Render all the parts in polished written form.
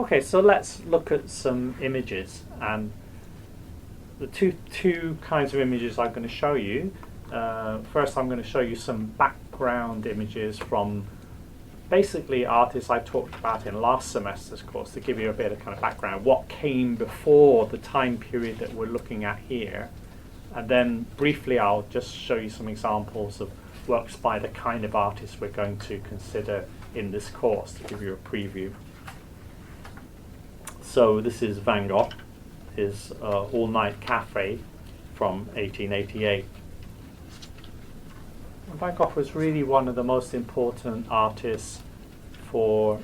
Okay, so let's look at some images, and the two kinds of images I'm going to show you. First, I'm going to show you some background images from basically artists I talked about in last semester's course, to give you a bit of kind of background, what came before the time period that we're looking at here. And then briefly I'll just show you some examples of works by the kind of artists we're going to consider in this course, to give you a preview. So this is Van Gogh, his All-Night Cafe from 1888. Van Gogh was really one of the most important artists for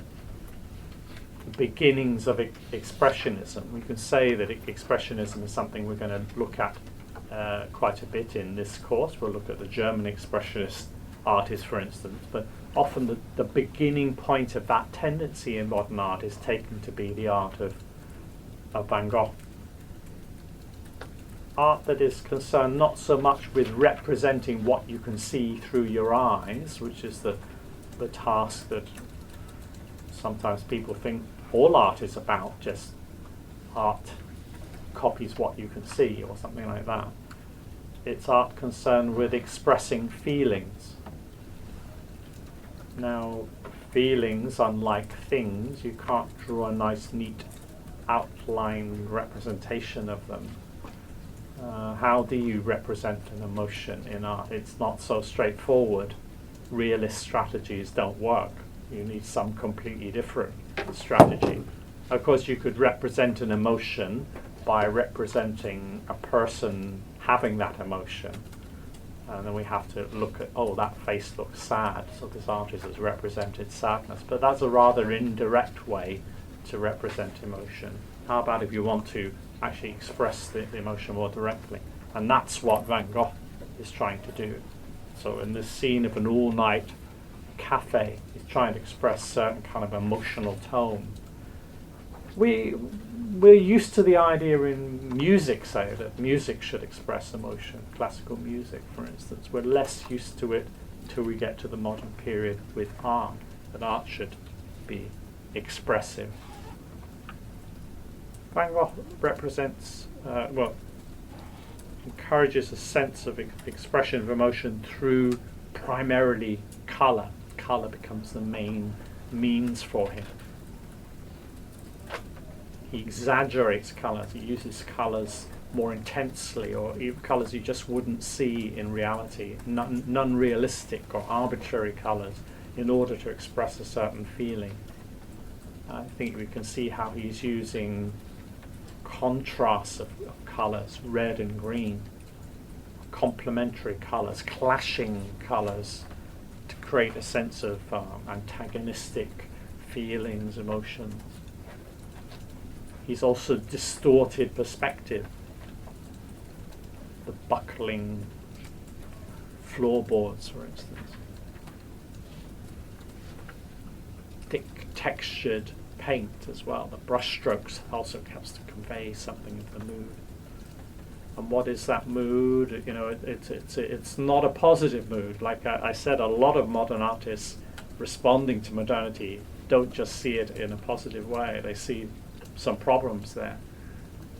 the beginnings of Expressionism. We can say that Expressionism is something we're going to look at quite a bit in this course. We'll look at the German Expressionist artists, for instance, but often the beginning point of that tendency in modern art is taken to be the art of Van Gogh. Art that is concerned not so much with representing what you can see through your eyes, which is the task that sometimes people think all art is about, just art copies what you can see or something like that. It's art concerned with expressing feelings. Now, feelings, unlike things, you can't draw a nice, neat outline representation of them. How do you represent an emotion in art? It's not so straightforward. Realist strategies don't work. You need some completely different strategy. Of course, you could represent an emotion by representing a person having that emotion. And then we have to look at, oh, that face looks sad, so this artist has represented sadness. But that's a rather indirect way to represent emotion. How about if you want to actually express the emotion more directly? And that's what Van Gogh is trying to do. So in this scene of an all-night cafe, he's trying to express certain kind of emotional tone. We're used to the idea in music, say, that music should express emotion. Classical music, for instance. We're less used to it till we get to the modern period with art, that art should be expressive. Van Gogh represents, encourages a sense of expression of emotion through primarily colour. Colour becomes the main means for him. He exaggerates colours. He uses colours more intensely, or even colours you just wouldn't see in reality, non-realistic or arbitrary colours, in order to express a certain feeling. I think we can see how he's using contrasts of colours, red and green, complementary colours, clashing colours, to create a sense of antagonistic feelings, emotions. He's also distorted perspective. The buckling floorboards, for instance. Thick textured paint as well. The brushstrokes also helps to convey something of the mood. And what is that mood? You know, it's not a positive mood. Like I said, a lot of modern artists responding to modernity don't just see it in a positive way. They see some problems there.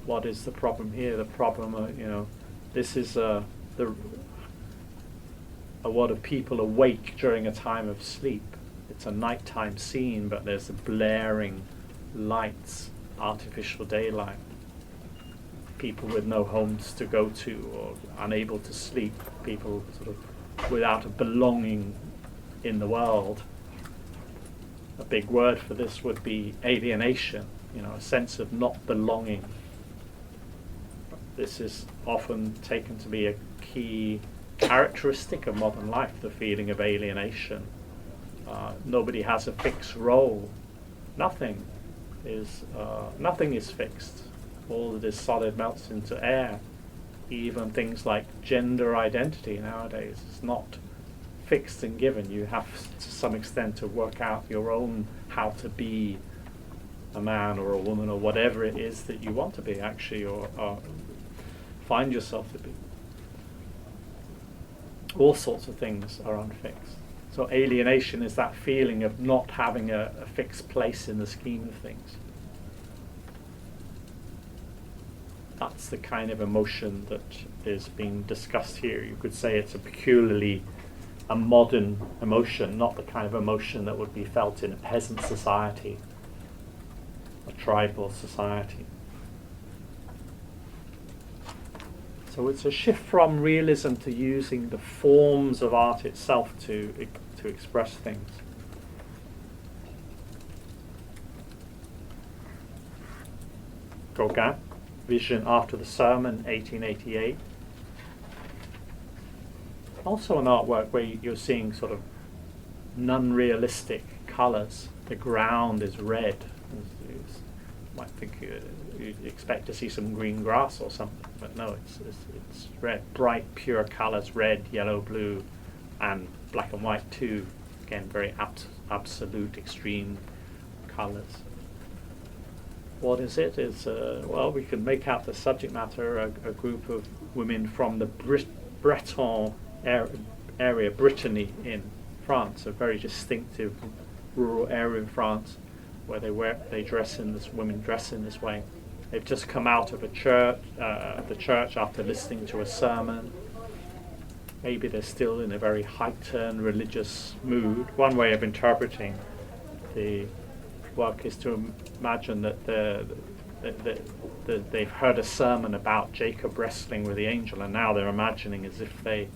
What is the problem here? The problem, this is a lot of people awake during a time of sleep. It's a nighttime scene, but there's the blaring lights, artificial daylight. People with no homes to go to or unable to sleep. People sort of without a belonging in the world. A big word for this would be alienation. A sense of not belonging. This is often taken to be a key characteristic of modern life, the feeling of alienation. Nobody has a fixed role. Nothing is fixed. All that is solid melts into air. Even things like gender identity nowadays is not fixed and given. You have to some extent to work out your own how to be a man or a woman or whatever it is that you want to be, actually, or find yourself to be. All sorts of things are unfixed. So alienation is that feeling of not having a fixed place in the scheme of things. that's the kind of emotion that is being discussed here. You could say it's a peculiarly a modern emotion, not the kind of emotion that would be felt in a peasant society, a tribal society. So it's a shift from realism to using the forms of art itself to express things. Gogh, Vision After the Sermon, 1888. Also an artwork where you're seeing sort of non-realistic colours. The ground is red. You might think you'd expect to see some green grass or something, but no, it's red. Bright, pure colours, red, yellow, blue, and black and white too. Again, very absolute, extreme colours. What is it? It's, well, we can make out the subject matter, a group of women from the Breton area, Brittany in France, a very distinctive rural area in France, where women dress in this way. They've just come out of the church after listening to a sermon. Maybe they're still in a very heightened religious mood. One way of interpreting the work is to imagine that they've heard a sermon about Jacob wrestling with the angel, and now they're imagining as if they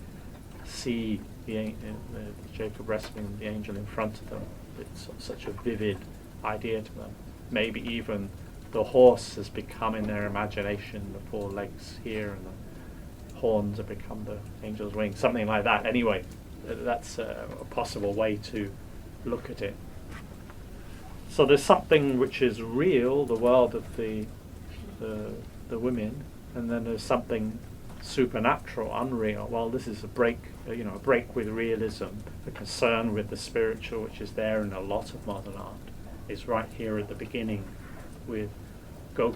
see Jacob wrestling with the angel in front of them. It's such a vivid idea to them. Maybe even the horse has become in their imagination the four legs here, and the horns have become the angel's wings, something like that. Anyway, that's a possible way to look at it. So there's something which is real, the world of the women, and then there's something supernatural, unreal. Well, this is a break with realism. The concern with the spiritual, which is there in a lot of modern art, is right here at the beginning with Gogh.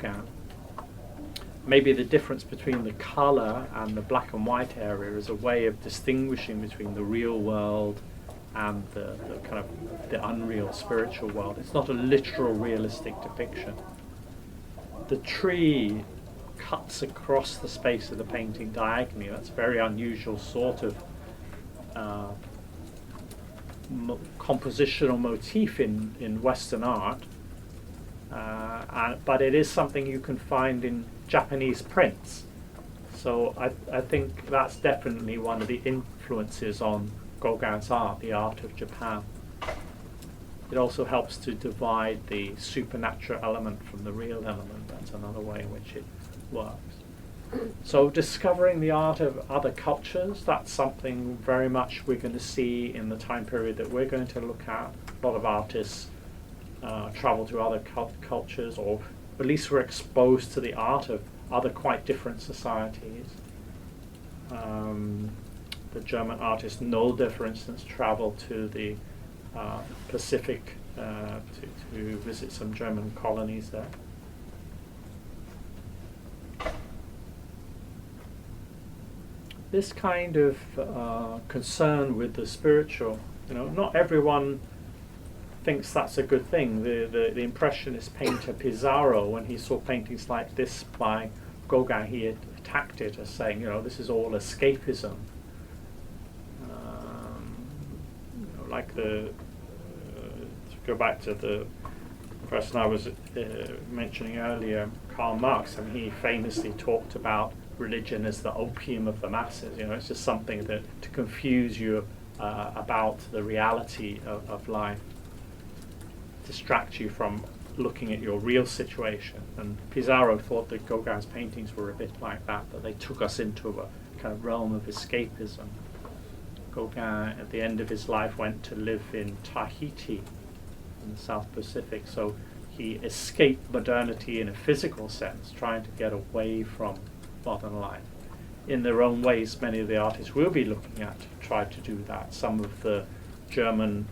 Maybe the difference between the colour and the black and white area is a way of distinguishing between the real world and the kind of the unreal spiritual world. It's not a literal realistic depiction. The tree cuts across the space of the painting diagonally. That's a very unusual sort of compositional motif in Western art, but it is something you can find in Japanese prints. So I think that's definitely one of the influences on Gauguin's art, the art of Japan. It also helps to divide the supernatural element from the real element. That's another way in which it works. So discovering the art of other cultures, that's something very much we're going to see in the time period that we're going to look at. A lot of artists travel to other cultures, or at least we're exposed to the art of other quite different societies. The German artist Nolde, for instance, traveled to the Pacific to visit some German colonies there. This kind of concern with the spiritual, not everyone thinks that's a good thing. The Impressionist painter Pizarro, when he saw paintings like this by Gauguin, he attacked it as saying, this is all escapism. Like to go back to the person I was mentioning earlier, Karl Marx, and he famously talked about religion as the opium of the masses. It's just something to confuse you about the reality of life, distract you from looking at your real situation. And Pizarro thought that Gauguin's paintings were a bit like that they took us into a kind of realm of escapism. Gauguin, at the end of his life, went to live in Tahiti in the South Pacific, so he escaped modernity in a physical sense, trying to get away from modern life. In their own ways, many of the artists we'll be looking at tried to do that. Some of the German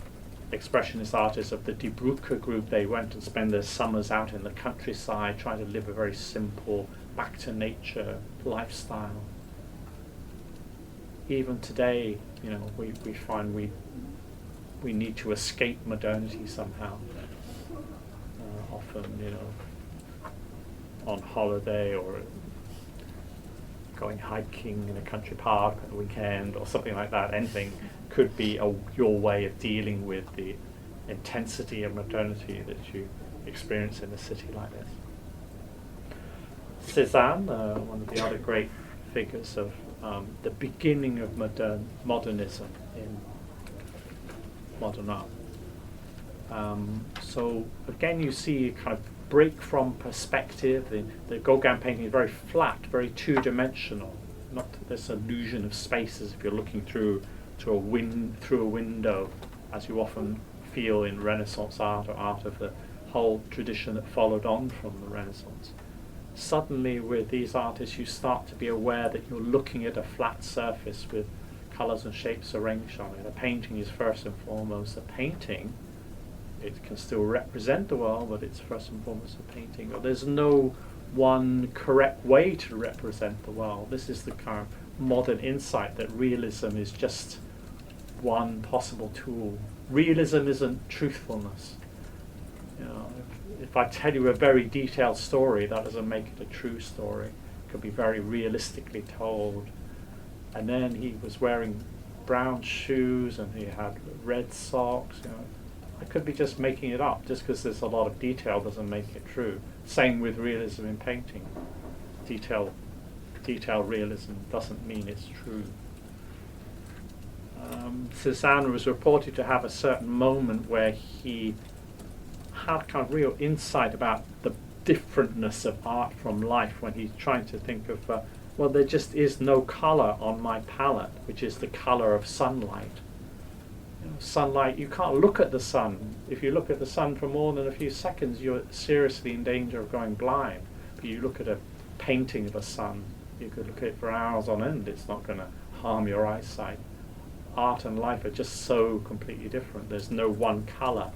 expressionist artists of the Die Brücke group, they went and spent their summers out in the countryside trying to live a very simple, back to nature lifestyle. Even today, we find we need to escape modernity somehow. Often, on holiday or going hiking in a country park on the weekend or something like that. Anything could be your way of dealing with the intensity of modernity that you experience in a city like this. Cézanne, one of the other great figures of the beginning of modernism in modern art. So again, you see a kind of break from perspective. The Gauguin painting is very flat, very two-dimensional, not this illusion of space as if you're looking through a window, as you often feel in Renaissance art or art of the whole tradition that followed on from the Renaissance. Suddenly, with these artists, you start to be aware that you're looking at a flat surface with colours and shapes arranged on it. A painting is first and foremost a painting. It can still represent the world, but it's first and foremost a painting. Or there's no one correct way to represent the world. This is the kind of modern insight that realism is just one possible tool. Realism isn't truthfulness. You know, if I tell you a very detailed story, that doesn't make it a true story. It could be very realistically told. And then he was wearing brown shoes and he had red socks. You know, I could be just making it up. Just because there's a lot of detail doesn't make it true. Same with realism in painting. Detailed realism doesn't mean it's true. Cézanne was reported to have a certain moment where he had kind of real insight about the differentness of art from life when he's trying to think of, well, there just is no colour on my palette, which is the colour of sunlight. You know, sunlight, you can't look at the sun. If you look at the sun for more than a few seconds, you're seriously in danger of going blind. But you look at a painting of a sun, you could look at it for hours on end, it's not going to harm your eyesight. Art and life are just so completely different. There's no one colour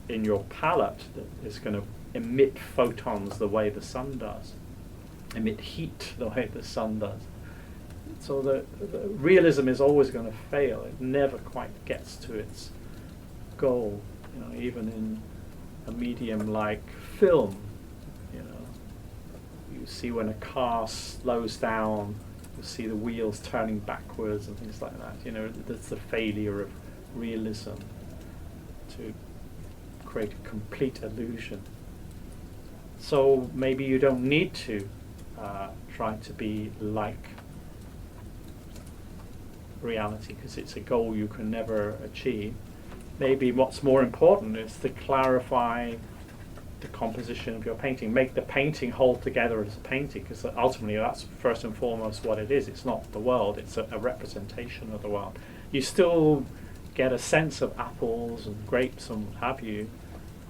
in your palette that is going to emit photons the way the sun does, emit heat the way the sun does. So the realism is always going to fail. It never quite gets to its goal. You know, even in a medium like film, you know, you see when a car slows down, you see the wheels turning backwards and things like that. You know, that's the failure of realism to create a complete illusion. So maybe you don't need to try to be like reality because it's a goal you can never achieve. Maybe what's more important is to clarify the composition of your painting, make the painting hold together as a painting, because ultimately that's first and foremost what it is. It's not the world, it's a representation of the world. You still get a sense of apples and grapes and what have you,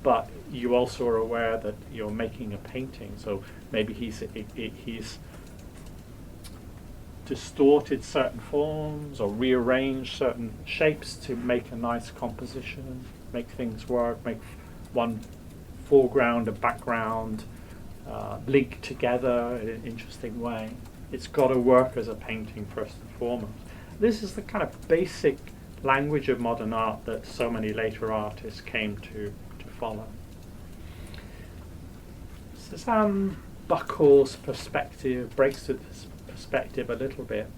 but you also are aware that you're making a painting. So maybe he's distorted certain forms or rearranged certain shapes to make a nice composition, make things work, make one foreground and background link together in an interesting way. It's got to work as a painting first and foremost. This is the kind of basic language of modern art that so many later artists came to follow. Cézanne buckles perspective, breaks to this perspective a little bit.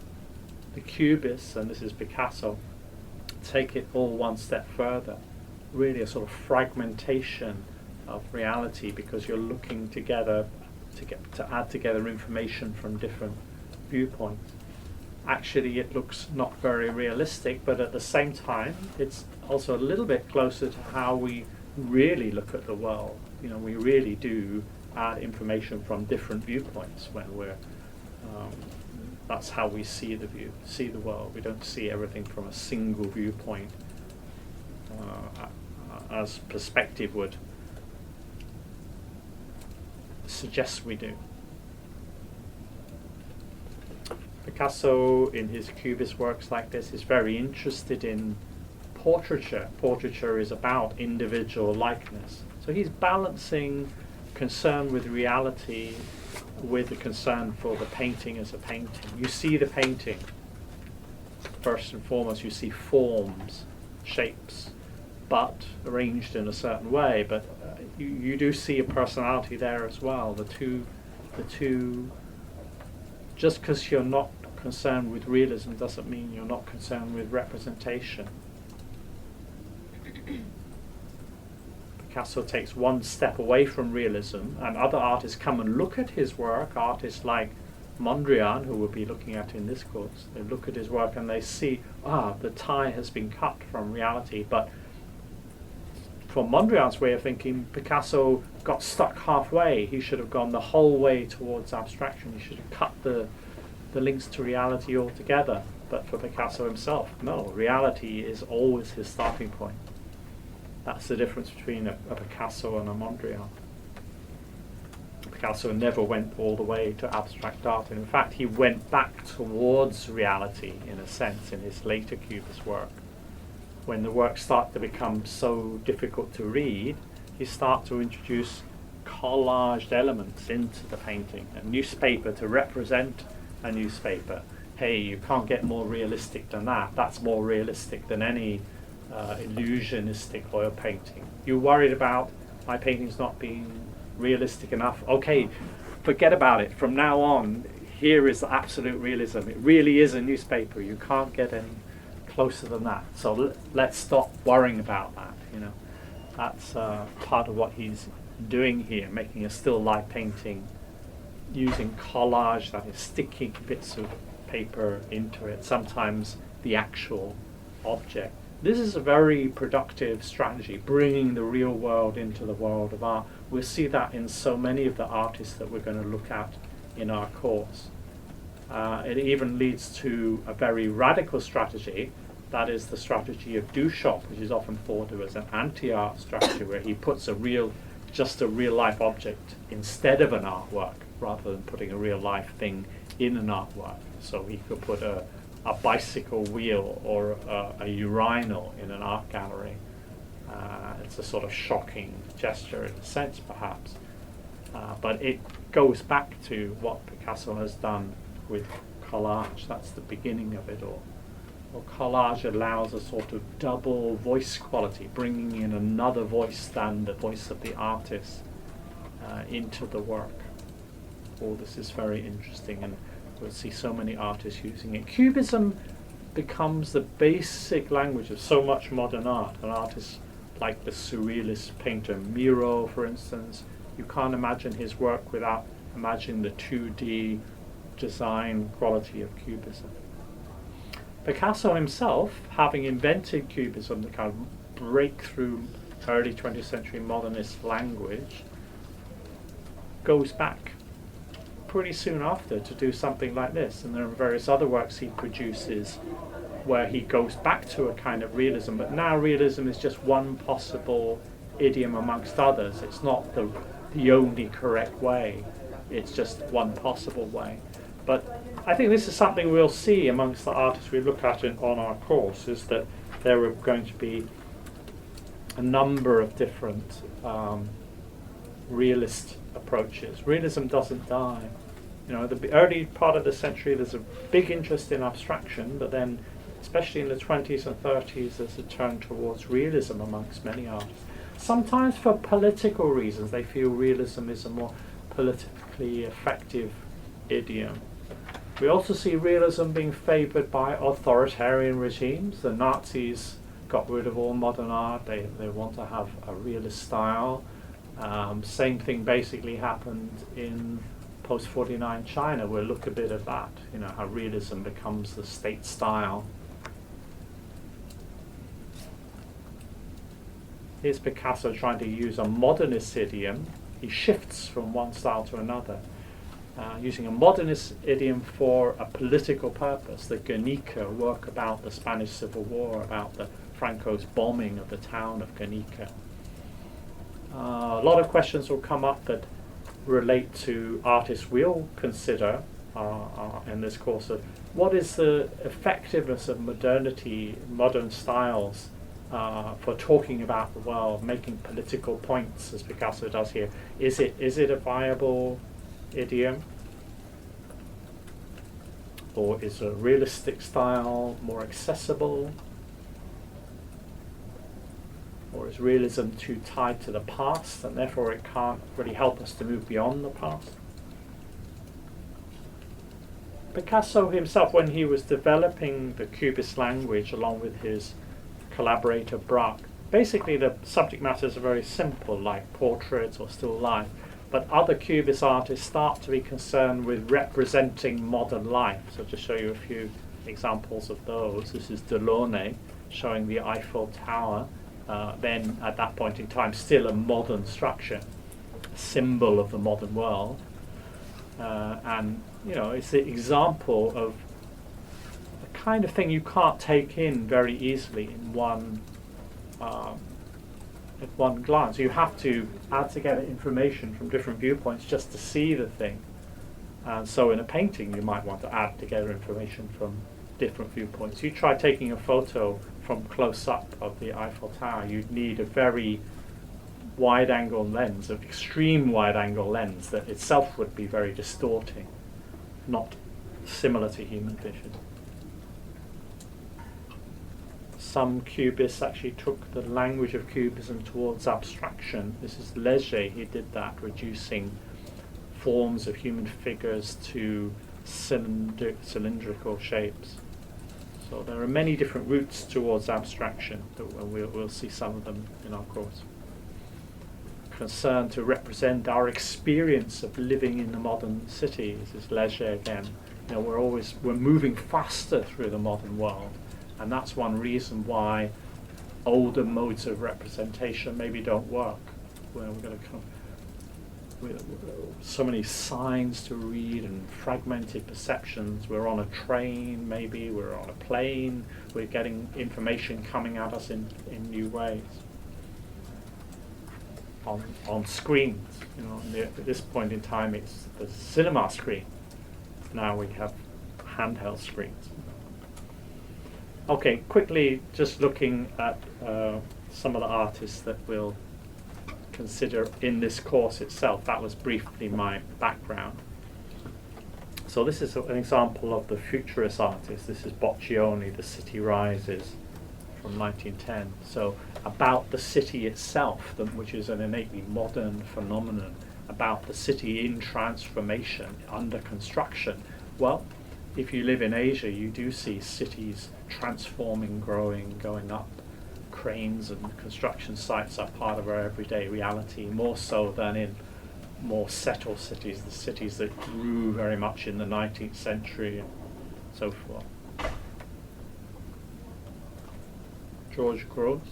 The cubists, and this is Picasso, take it all one step further. Really a sort of fragmentation of reality, because you're looking together to add together information from different viewpoints. Actually, it looks not very realistic, but at the same time, it's also a little bit closer to how we really look at the world. You know, we really do add information from different viewpoints when we're. That's how we see the world. We don't see everything from a single viewpoint, as perspective would suggest we do. Picasso, in his cubist works like this, is very interested in portraiture. Portraiture is about individual likeness. So he's balancing concern with reality with the concern for the painting as a painting. You see the painting. First and foremost, you see forms, shapes, but arranged in a certain way. But you do see a personality there as well. The two just because you're not concerned with realism doesn't mean you're not concerned with representation. Picasso takes one step away from realism, and other artists come and look at his work. Artists like Mondrian, who we'll be looking at in this course, they look at his work and they see, the tie has been cut from reality. But from Mondrian's way of thinking, Picasso got stuck halfway. He should have gone the whole way towards abstraction. He should have cut the links to reality altogether. But for Picasso himself, no, reality is always his starting point. That's the difference between a Picasso and a Mondrian. Picasso never went all the way to abstract art. In fact, he went back towards reality, in a sense, in his later Cubist work. When the works start to become so difficult to read, he starts to introduce collaged elements into the painting. A newspaper to represent a newspaper. Hey, you can't get more realistic than that. That's more realistic than any illusionistic oil painting. You're worried about my paintings not being realistic enough? Okay, forget about it. From now on, here is the absolute realism. It really is a newspaper. You can't get any closer than that. So let's stop worrying about that. That's part of what he's doing here, making a still life painting using collage, that is sticking bits of paper into it, sometimes the actual object. This is a very productive strategy, bringing the real world into the world of art. We'll see that in so many of the artists that we're going to look at in our course. It even leads to a very radical strategy. That is the strategy of Duchamp, which is often thought of as an anti-art strategy, where he puts just a real-life object instead of an artwork, rather than putting a real-life thing in an artwork. So he could put a bicycle wheel or a urinal in an art gallery. It's a sort of shocking gesture in a sense, perhaps. But it goes back to what Picasso has done with collage. That's the beginning of it all. Well, collage allows a sort of double voice quality, bringing in another voice than the voice of the artist into the work. All this is very interesting, and we'll see so many artists using it. Cubism becomes the basic language of so much modern art. An artist like the surrealist painter Miro, for instance, you can't imagine his work without imagining the 2D design quality of Cubism. Picasso himself, having invented Cubism, the kind of breakthrough early 20th century modernist language, goes back pretty soon after to do something like this. And there are various other works he produces where he goes back to a kind of realism, but now realism is just one possible idiom amongst others. It's not the only correct way, it's just one possible way. But I think this is something we'll see amongst the artists we look at on our course, is that there are going to be a number of different realist approaches. Realism doesn't die. The early part of the century, there's a big interest in abstraction, but then, especially in the 20s and 30s, there's a turn towards realism amongst many artists. Sometimes for political reasons, they feel realism is a more politically effective idiom. We also see realism being favoured by authoritarian regimes. The Nazis got rid of all modern art. They want to have a realist style. Same thing basically happened in post-49 China. We'll look a bit at that, how realism becomes the state style. Here's Picasso trying to use a modernist idiom. He shifts from one style to another, using a modernist idiom for a political purpose. The Guernica work about the Spanish Civil War, about the Franco's bombing of the town of Guernica. A lot of questions will come up that relate to artists we'll consider in this course of what is the effectiveness of modernity, modern styles for talking about the world, making political points, as Picasso does here. Is it a viable idiom? Or is a realistic style more accessible? Or is realism too tied to the past, and therefore it can't really help us to move beyond the past? Picasso himself, when he was developing the cubist language along with his collaborator Braque, basically the subject matters are very simple, like portraits or still life. But other cubist artists start to be concerned with representing modern life. So to show you a few examples of those, this is Delaunay showing the Eiffel Tower, then at that point in time still a modern structure, a symbol of the modern world. And you know, it's the example of the kind of thing you can't take in very easily in one at one glance. You have to add together information from different viewpoints just to see the thing. And so in a painting you might want to add together information from different viewpoints. You try taking a photo from close up of the Eiffel Tower, you'd need a very wide angle lens, an extreme wide angle lens that itself would be very distorting, not similar to human vision. Some cubists actually took the language of cubism towards abstraction. This is Leger, he did that, reducing forms of human figures to cylindrical shapes. So there are many different routes towards abstraction, that we'll see some of them in our course. Concern to represent our experience of living in the modern city. This is Leger again. You know, we're moving faster through the modern world. And that's one reason why older modes of representation maybe don't work. Where we're going to come with so many signs to read and fragmented perceptions. We're on a train, maybe we're on a plane. We're getting information coming at us in new ways. On screens, you know, at this point in time, it's the cinema screen. Now we have handheld screens. Okay, quickly just looking at some of the artists that we'll consider in this course itself. That was briefly my background. So this is an example of the futurist artist. This is Boccioni, The City Rises from 1910. So about the city itself, which is an innately modern phenomenon, about the city in transformation, under construction. Well, if you live in Asia, you do see cities transforming, growing, going up. Cranes and construction sites are part of our everyday reality, more so than in more settled cities, the cities that grew very much in the 19th century and so forth. George Grosz,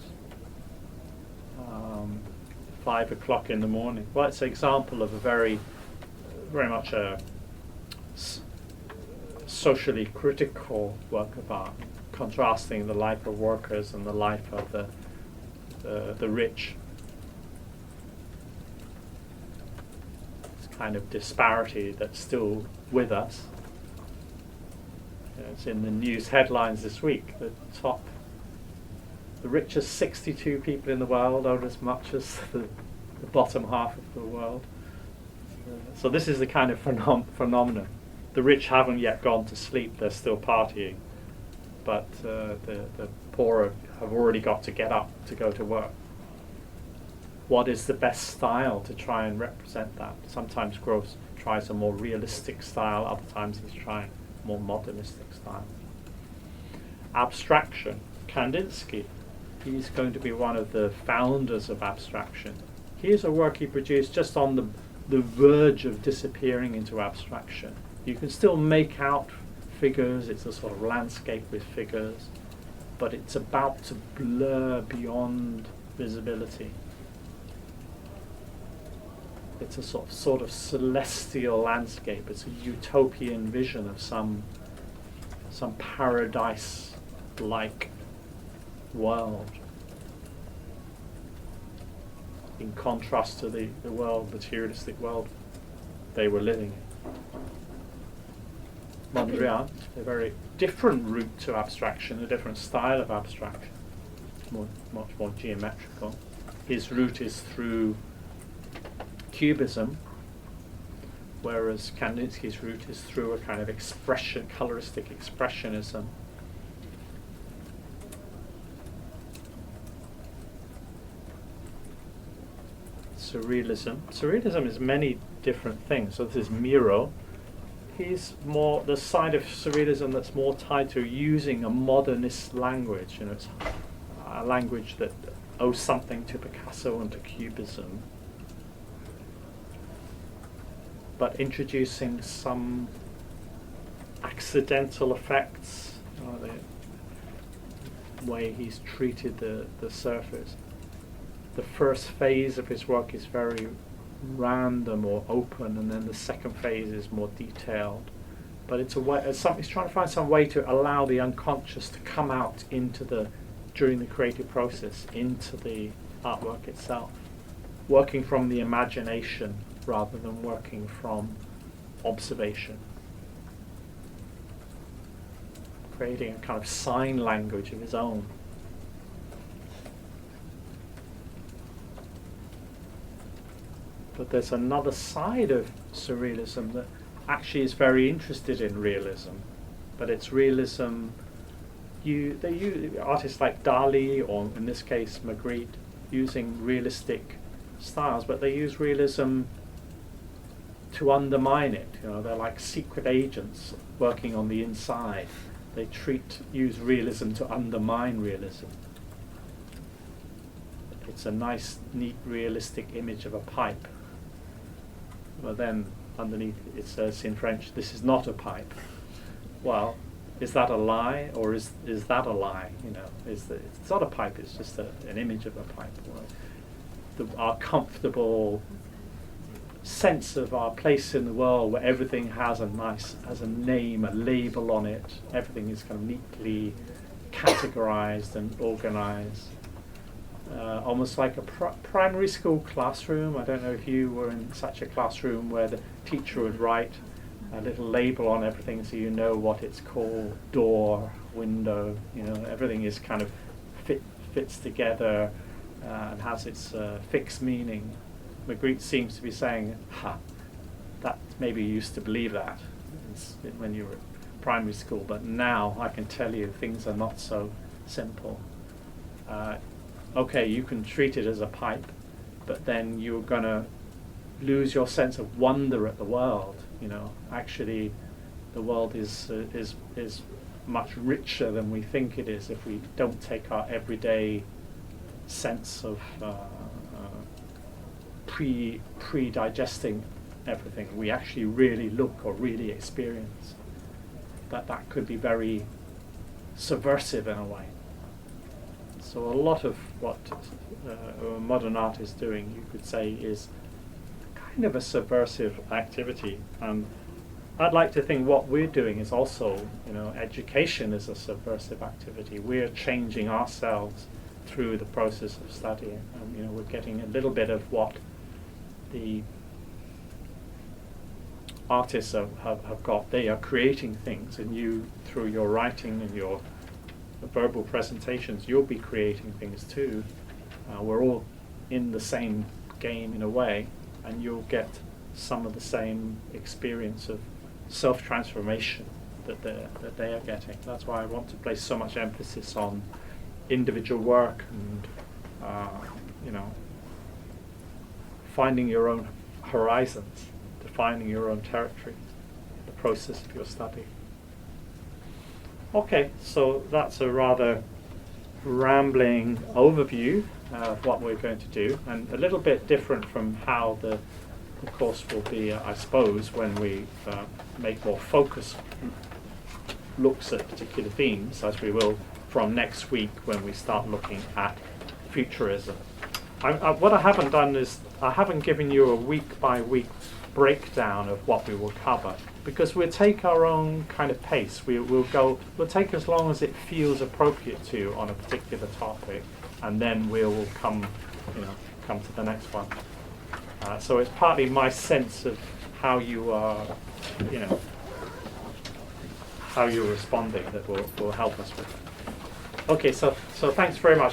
5 o'clock in the morning. Well, it's an example of a very much a socially critical work of art, contrasting the life of workers and the life of the rich. It's kind of disparity that's still with us. It's in the news headlines this week. The richest 62 people in the world own as much as the bottom half of the world. So this is the kind of phenomenon. The rich haven't yet gone to sleep, they're still partying. But the poor have already got to get up to go to work. What is the best style to try and represent that? Sometimes Grosz tries a more realistic style, other times he's trying a more modernistic style. Abstraction. Kandinsky. He's going to be one of the founders of abstraction. Here's a work he produced just on the verge of disappearing into abstraction. You can still make out figures, it's a sort of landscape with figures, but it's about to blur beyond visibility. It's a sort of celestial landscape. It's a utopian vision of some paradise-like world, in contrast to the materialistic world they were living in. Mondrian, a very different route to abstraction, a different style of abstraction, much more geometrical. His route is through cubism, whereas Kandinsky's route is through a kind of coloristic expressionism. Surrealism. Surrealism is many different things. So this is Miro. he's more the side of surrealism that's more tied to using a modernist language. You know, it's a language that owes something to Picasso and to Cubism, but introducing some accidental effects, the way he's treated the surface. The first phase of his work is very random or open, and then the second phase is more detailed. But it's a way. He's trying to find some way to allow the unconscious to come out during the creative process into the artwork itself, working from the imagination rather than working from observation, creating a kind of sign language of his own. But there's another side of surrealism that actually is very interested in realism, but it's realism. They use artists like Dali, or in this case Magritte, using realistic styles, but they use realism to undermine it. You know, they're like secret agents working on the inside. They use realism to undermine realism. It's a nice, neat, realistic image of a pipe. But then underneath it says in French, "This is not a pipe." Well, is that a lie, or is that a lie? You know, it's not a pipe. It's just an image of a pipe. Our comfortable sense of our place in the world, where everything has a name, a label on it. Everything is kind of neatly categorized and organized. Almost like a primary school classroom. I don't know if you were in such a classroom where the teacher would write a little label on everything so you know what it's called, door, window, you know, everything is kind of fits together and has its fixed meaning. Magritte seems to be saying, that maybe you used to believe that when you were at primary school, but now I can tell you things are not so simple. Okay, you can treat it as a pipe, but then you're going to lose your sense of wonder at the world. You know, actually, the world is much richer than we think it is if we don't take our everyday sense of pre-digesting everything. We actually really look or really experience. That could be very subversive in a way. So a lot of what modern art is doing, you could say, is kind of a subversive activity. And I'd like to think what we're doing is also, you know, education is a subversive activity. We're changing ourselves through the process of studying. And, you know, we're getting a little bit of what the artists have got. They are creating things, and you, through your writing and your verbal presentations, you'll be creating things too. We're all in the same game in a way, and you'll get some of the same experience of self-transformation that they are getting. That's why I want to place so much emphasis on individual work and you know, finding your own horizons, defining your own territory, the process of your study. Okay, so that's a rather rambling overview of what we're going to do, and a little bit different from how the course will be, I suppose, when we make more focused looks at particular themes, as we will from next week when we start looking at futurism. What I haven't done is I haven't given you a week-by-week breakdown of what we will cover, because we'll take our own kind of pace. We'll take as long as it feels appropriate to on a particular topic, and then we'll come to the next one. So it's partly my sense of how you are, you know, how you're responding that will help us with it. Okay, so thanks very much.